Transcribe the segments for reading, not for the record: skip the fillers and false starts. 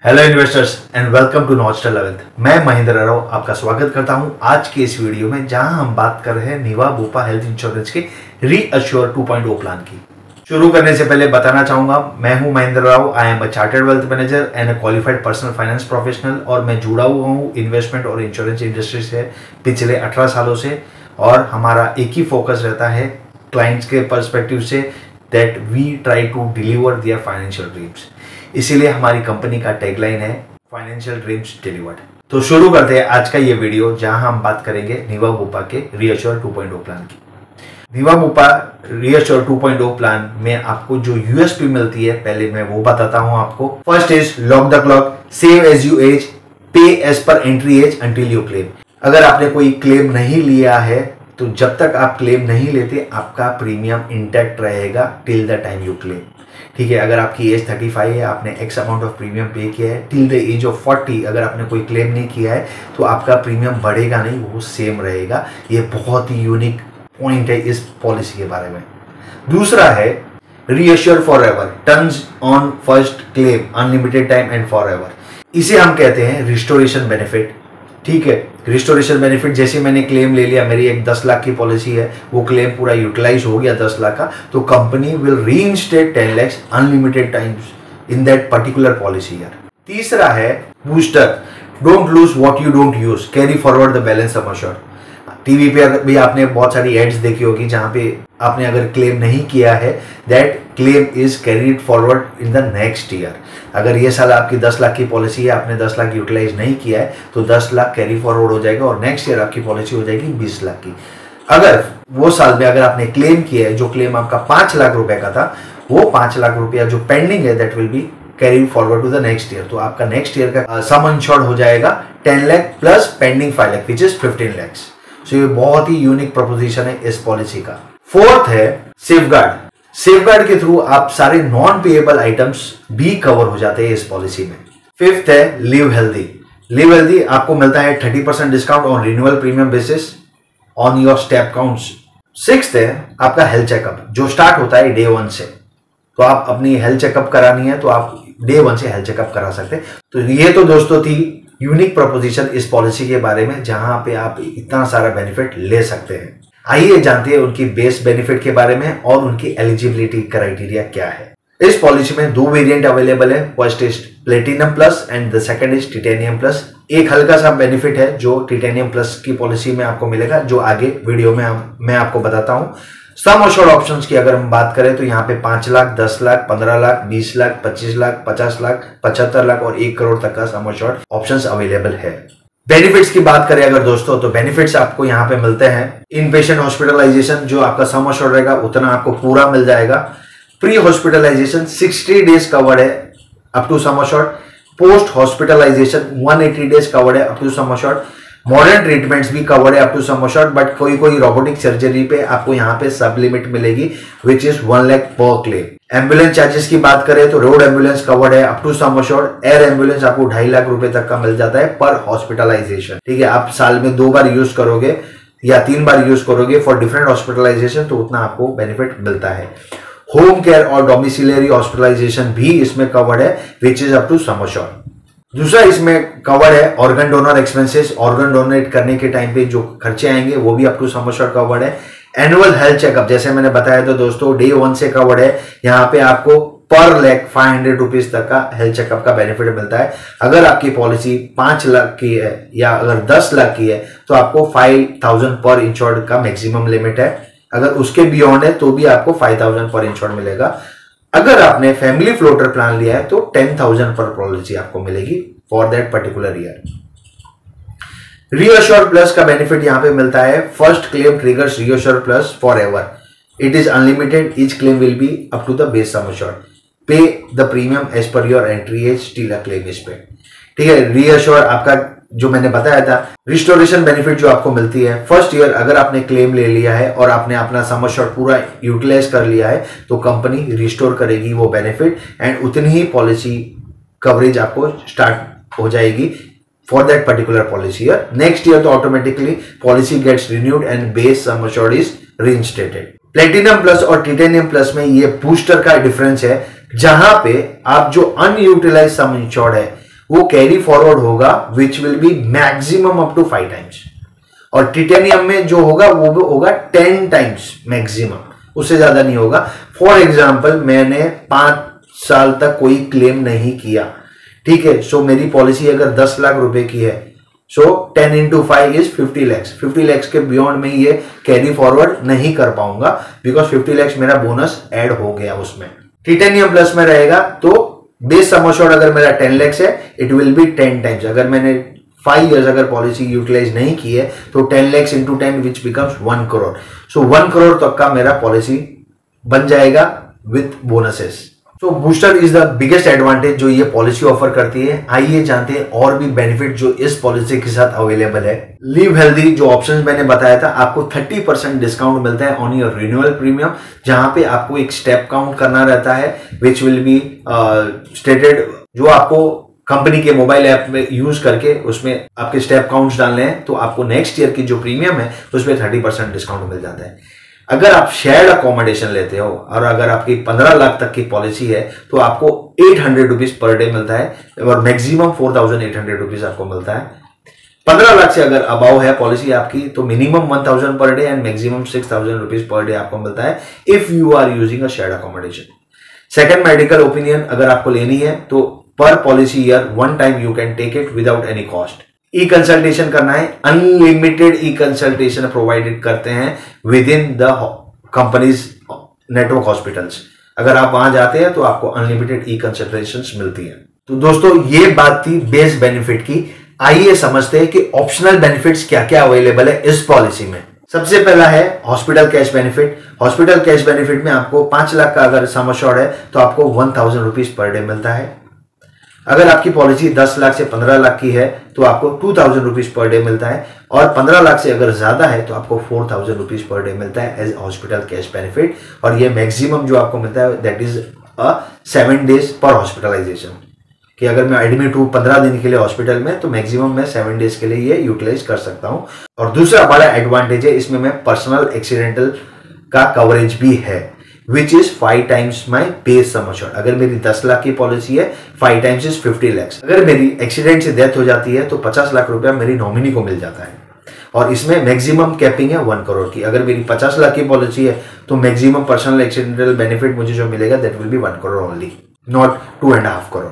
Hello investors and welcome to north star wealth. मैं महेंद्र राव आपका स्वागत करता हूं आज के इस वीडियो में, जहां हम बात कर रहे हैं निवा बुपा हेल्थ इंश्योरेंस के रीअश्योर 2.0 प्लान की। शुरू करने से पहले बताना चाहूंगा, मैं हूं Mahendra Rao. I am a chartered wealth manager and a qualified personal finance professional, और मैं जुड़ा हुआ हूं इन्वेस्टमेंट और इंश्योरेंस इंडस्ट्री से पिछले 18 सालों से। और हमारा एक ही फोकस रहता है क्लाइंट्स के पर्सपेक्टिव से, that we try to deliver their financial dreams. इसीलिए हमारी कंपनी का टैगलाइन है फाइनेंशियल ड्रीम्स डिलीवर्ड। तो शुरू करते हैं आज का ये वीडियो, जहां हम बात करेंगे निवा बुपा के रीअश्योर 2.0 प्लान की। निवा बुपा रीअश्योर 2.0 प्लान में आपको जो यूएसपी मिलती है, पहले मैं वो बताता हूं आपको। First is lock the clock, save as you age, pay as per entry age until you claim. अगर आपने कोई क्लेम नहीं लिया है तो जब तक आप क्लेम नहीं लेते आपका प्रीमियम इंटैक्ट रहेगा till the time you claim. ठीक है, अगर आपकी एज 35 है, आपने एक्स अमाउंट ऑफ प्रीमियम पे किया है, टिल द एज ऑफ 40 अगर आपने कोई क्लेम नहीं किया है तो आपका प्रीमियम बढ़ेगा नहीं, वो सेम रहेगा। ये बहुत ही यूनिक पॉइंट है इस पॉलिसी के बारे में। दूसरा है reassure for ever, turns on first claim, unlimited time and for ever. इसे हम कहते हैं रिस्टोरेशन बेनिफिट। ठीक है, रिस्टोरेशन बेनिफिट, जैसे मैंने क्लेम ले लिया, मेरी एक 10 लाख की पॉलिसी है, वो क्लेम पूरा यूटिलाइज हो गया 10 लाख का, तो company will reinstate 10 lakh unlimited times in that particular policy year. तीसरा है booster, don't lose what you don't use, carry forward the balance sum assured. TV पे भी आपने बहुत सारी एड्स देखी होगी जहां पे आपने अगर क्लेम नहीं किया है, that claim is carried forward in the next year. अगर ये साल आपकी 10 लाख की पॉलिसी है, आपने 10 लाख यूटिलाइज नहीं किया है, तो 10 लाख कैरी फॉरवर्ड हो जाएगा और नेक्स्ट ईयर आपकी पॉलिसी हो जाएगी 20 लाख की। अगर वो साल में अगर आपने क्लेम किया है, जो क्लेम आपका 5 लाख रुपए का था, वो 5 लाख रुपया जो पेंडिंग है, that will be carry forward to the next year. तो आपका नेक्स्ट ईयर का सम इंश्योर्ड हो जाएगा 10 lakh plus pending 5 lakh which is 15 lakh. So ये बहुत ही यूनिक प्रोपोजिशन है इस पॉलिसी का। फोर्थ है सेफगार्ड। सेफगार्ड के थ्रू आप सारे नॉन पेएबल आइटम्स भी कवर हो जाते हैं इस पॉलिसी में। फिफ्थ है लिव हेल्दी। लिव हेल्दी आपको मिलता है 30% discount on renewal premium basis on your step counts. Sixth है आपका हेल्थ चेकअप, जो स्टार्ट होता है डे 1 से। तो आप अपनी हेल्थ चेकअप करानी है तो आप डे 1 से हेल्थ चेकअप करा सकते हैं। तो ये तो दोस्तों थी यूनिक प्रोपोजिशन इस पॉलिसी के बारे में, जहां पे आप इतना सारा बेनिफिट ले सकते हैं। आइए जानते हैं उनकी बेस बेनिफिट के बारे में और उनकी एलिजिबिलिटी क्राइटेरिया क्या है। इस पॉलिसी में 2 वेरिएंट अवेलेबल है। First is platinum plus and the second is titanium plus. एक हल्का सा बेनिफिट है जो टिटेनियम प्लस की पॉलिसी में आपको मिलेगा, जो आगे वीडियो में मैं आपको बताता हूं। सम अश्योर्ड ऑप्शंस की अगर हम बात करें तो यहाँ पे 5 लाख, 10 लाख, 15 लाख, 20 लाख, 25 लाख, 50 लाख, 75 लाख और 1 करोड़ तक का सम अश्योर्ड ऑप्शंस अवेलेबल है। बेनिफिट्स की बात करें अगर दोस्तों, तो बेनिफिट्स आपको यहाँ पे मिलते हैं। इन पेशेंट हॉस्पिटलाइजेशन, जो आपका सम अश्योर्ड रहेगा उतना आपको पूरा मिल जाएगा। प्री हॉस्पिटलाइजेशन 60 डेज कवर्ड है up to sum assured. Post hospitalization 180 days covered है up to sum assured. Modern treatments भी कवर्ड है up to sum assured, but कोई रोबोटिक सर्जरी पे आपको यहाँ पे सब लिमिट मिलेगी विच इज 1 लाख पर क्लेम। एम्बुलेंस चार्जेस की बात करें तो रोड एम्बुलेंस कवर्ड है up to sum assured. Air ambulance आपको 2.5 लाख रुपए तक का मिल जाता है पर हॉस्पिटलाइजेशन। ठीक है, आप साल में 2 बार यूज करोगे या 3 बार यूज करोगे फॉर डिफरेंट हॉस्पिटलाइजेशन, तो उतना आपको बेनिफिट मिलता है। होम केयर और डोमिसिलरी हॉस्पिटलाइजेशन भी इसमें कवर्ड है which is up to sum assured. दूसरा इसमें कवर है organ donor expenses, organ donate करने के टाइम पे जो खर्चे आएंगे वो भी up to sum assured covered है। एनुअल हेल्थ चेकअप, जैसे मैंने बताया तो दोस्तों डे 1 से कवर्ड है। यहाँ पे आपको पर लाख 500 रुपीज तक का हेल्थ चेकअप का बेनिफिट मिलता है। अगर आपकी पॉलिसी 5 लाख की है या अगर 10 लाख की है तो आपको 5000 पर इंश्योर्ड का मैक्सिमम लिमिट है। अगर उसके बियॉन्ड है तो भी आपको 5000 पर इंश्योर्ड मिलेगा। अगर आपने फैमिली फ्लोटर प्लान लिया है तो 10,000 पर पॉलिसी आपको मिलेगी for that particular year. Reassure plus का बेनिफिट यहां पे मिलता है। First claim triggers reassure plus forever. It is unlimited, each claim will be up to the base sum assured. Pay the premium as per your entry age till a claim is paid. ठीक है, reassure आपका जो मैंने बताया था restoration benefit जो आपको मिलती है। फर्स्ट ईयर अगर आपने क्लेम ले लिया है और आपने अपना सम अश्योर्ड पूरा यूटिलाइज कर लिया है तो कंपनी रिस्टोर करेगी वो बेनिफिट एंड उतनी ही पॉलिसी कवरेज आपको स्टार्ट हो जाएगी for that particular policy year. Next year तो automatically policy gets renewed and base sum assured is reinstated. Platinum plus और टिटेनियम प्लस में ये बूस्टर का डिफरेंस है, जहां पे आप जो अनयूटिलाइज सम इंश्योर्ड है वो कैरी फॉरवर्ड होगा which will be maximum up to 5 times, और टिटेनियम में जो होगा वो भी होगा 10 टाइम्स मैक्सिमम, उससे ज्यादा नहीं होगा। फॉर एग्जाम्पल मैंने 5 साल तक कोई क्लेम नहीं किया, ठीक है, सो मेरी पॉलिसी अगर 10 लाख रुपए की है, सो 10 into 5 इज 50 लैक्स। 50 लैक्स के बियॉन्ड में ये कैरी फॉरवर्ड नहीं कर पाऊंगा बिकॉज 50 लैक्स मेरा बोनस ऐड हो गया उसमें। टिटेनियम प्लस में रहेगा तो बेस सम अश्योर्ड अगर मेरा 10 लैक्स है इट विल बी 10 टाइम्स। अगर मैंने 5 years अगर पॉलिसी यूटिलाइज नहीं की है तो 10 lakhs into 10 which becomes 1 crore. So 1 crore तक का मेरा पॉलिसी बन जाएगा विथ बोनसेस। तो booster is the biggest advantage जो ये पॉलिसी ऑफर करती है। आइए जानते हैं और भी बेनिफिट जो इस पॉलिसी के साथ अवेलेबल है। लिव हेल्दी जो ऑप्शन मैंने बताया था, आपको 30% डिस्काउंट मिलता है ऑन योर रिन्यूअल प्रीमियम, जहां पे आपको एक स्टेप काउंट करना रहता है विच विल बी स्टेटेड, जो आपको कंपनी के मोबाइल ऐप में यूज करके उसमें आपके स्टेप काउंट्स डालने हैं, तो आपको नेक्स्ट ईयर की जो प्रीमियम है उसमें 30% डिस्काउंट मिल जाता है। अगर आप शेयर्ड अकोमोडेशन लेते हो और अगर आपकी 15 लाख तक की पॉलिसी है तो आपको 800 रुपीज पर डे मिलता है और मैक्सिमम 4800 रुपीज आपको मिलता है। 15 लाख से अगर अबाव है पॉलिसी आपकी तो minimum 1000 per day and maximum 6000 rupees per day आपको मिलता है if you are using a shared accommodation. Second, medical opinion अगर आपको लेनी है तो per policy year 1 time you can take it without any cost. E consultation करना है, अनलिमिटेड ई कंसल्टेशन प्रोवाइडेड करते हैं within the companies network hospitals. अगर आप वहां जाते हैं तो आपको अनलिमिटेड ई कंसल्टेशंस मिलती हैं। तो दोस्तों ये बात थी बेस बेनिफिट की। आइए समझते हैं कि ऑप्शनल बेनिफिट्स क्या क्या अवेलेबल है इस पॉलिसी में। सबसे पहला है hospital cash benefit. Hospital cash benefit में आपको 5 लाख का अगर सम अश्योर्ड है तो आपको 1000 रुपीज पर डे मिलता है। अगर आपकी पॉलिसी 10 लाख से 15 लाख की है तो आपको 2000 रुपीज पर डे मिलता है, और 15 लाख से अगर ज्यादा है तो आपको 4000 रुपीज पर डे मिलता है एज हॉस्पिटल कैश बेनिफिट। और ये मैक्सिमम जो आपको मिलता है दैट इज 7 डेज पर हॉस्पिटलाइजेशन, कि अगर मैं एडमिट हूं 15 दिन के लिए हॉस्पिटल में तो मैक्सिमम मैं 7 डेज के लिए ये यूटिलाइज कर सकता हूं। और दूसरा बड़ा एडवांटेज है इसमें मैं पर्सनल एक्सीडेंटल का कवरेज भी है which is 5 times my base sum assured. अगर मेरी 10 लाख की पॉलिसी है 5 टाइम्स इज 50 लैक्स। अगर मेरी एक्सीडेंट से डेथ हो जाती है तो 50 लाख रुपया मेरी नॉमिनी को मिल जाता है, और इसमें मैक्सिमम कैपिंग है 1 करोड़ की। अगर मेरी 50 लाख की पॉलिसी है तो मैक्सिमम पर्सनल एक्सीडेंटल बेनिफिट मुझे जो मिलेगा that will B 1 crore only, not 2.5 crore.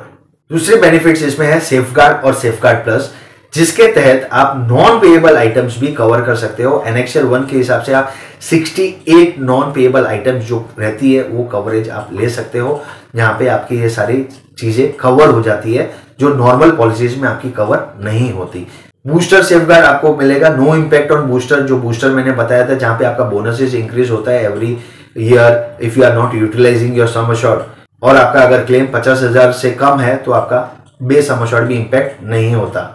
दूसरे बेनिफिट्स इसमें है सेफगार्ड और सेफगार्ड प्लस, जिसके तहत आप नॉन पेएबल आइटम्स भी कवर कर सकते हो। एनेक्सर 1 के हिसाब से आप 68 नॉन पेएबल आइटम्स जो रहती है वो कवरेज आप ले सकते हो, जहां पे आपकी ये सारी चीजें कवर हो जाती है जो नॉर्मल पॉलिसीज में आपकी कवर नहीं होती। बूस्टर सेफगार्ड आपको मिलेगा, नो इम्पैक्ट ऑन बूस्टर, जो बूस्टर मैंने बताया था जहां पे आपका बोनसेस इंक्रीज होता है every year if you are not utilizing your sum assured, और आपका अगर क्लेम 50,000 से कम है तो आपका बेस सम अश्योर्ड भी इम्पैक्ट नहीं होता।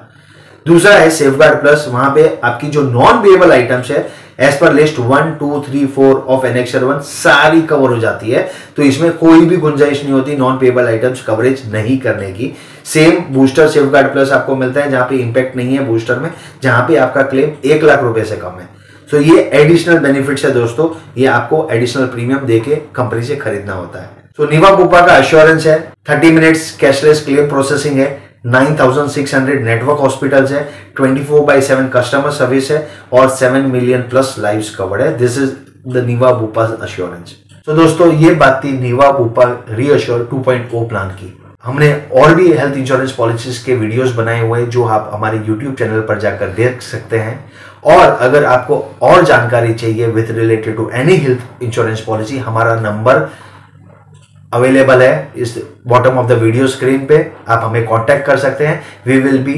दूसरा है सेफगार्ड प्लस, वहां पे आपकी जो नॉन पेएबल आइटम्स है as per list 1, 2, 3, 4 of annexure 1 सारी कवर हो जाती है, तो इसमें कोई भी गुंजाइश नहीं होती नॉन पेएबल आइटम्स कवरेज नहीं करने की। सेम बूस्टर सेफगार्ड प्लस आपको मिलता है जहां पे इंपैक्ट नहीं है बूस्टर में, जहां पे आपका क्लेम 1 लाख रुपए से कम है। सो ये एडिशनल बेनिफिट्स है दोस्तों, ये आपको एडिशनल प्रीमियम देके कंपनी से खरीदना होता है। तो निवा बुपा का एश्योरेंस है, 30 मिनट्स कैशलेस क्लेम प्रोसेसिंग है, 9600 नेटवर्क हॉस्पिटल्स है, 24/7 कस्टमर सर्विस है और 7 मिलियन प्लस लाइव्स कवर्ड है। This is the Niva Bupa assurance. तो दोस्तों ये बात थी निवा बुपा रीअश्योर 2.0 प्लान की। हमने और भी हेल्थ इंश्योरेंस पॉलिसीज के वीडियोस बनाए हुए हैं जो आप हमारे YouTube चैनल पर जाकर देख सकते हैं। और अगर आपको और जानकारी चाहिए with related to any health insurance policy, हमारा नंबर अवेलेबल है इस bottom of the video screen पे, आप हमें कांटेक्ट कर सकते हैं। We will be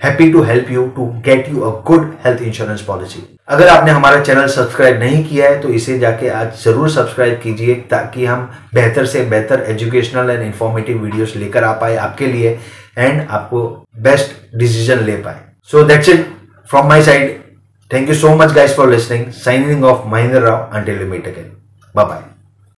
happy to help you to get you a good health insurance policy. अगर आपने हमारा चैनल सब्सक्राइब नहीं किया है तो इसे जाके आज जरूर सब्सक्राइब कीजिए, ताकि हम बेहतर से बेहतर एजुकेशनल एंड इंफॉर्मेटिव वीडियोस लेकर आ पाए आपके लिए एंड आपको बेस्ट डिसीजन ले पाए। So that's it from my side. Thank you so much guys for listening. Signing off Mahindra Rao, until we meet again, bye bye.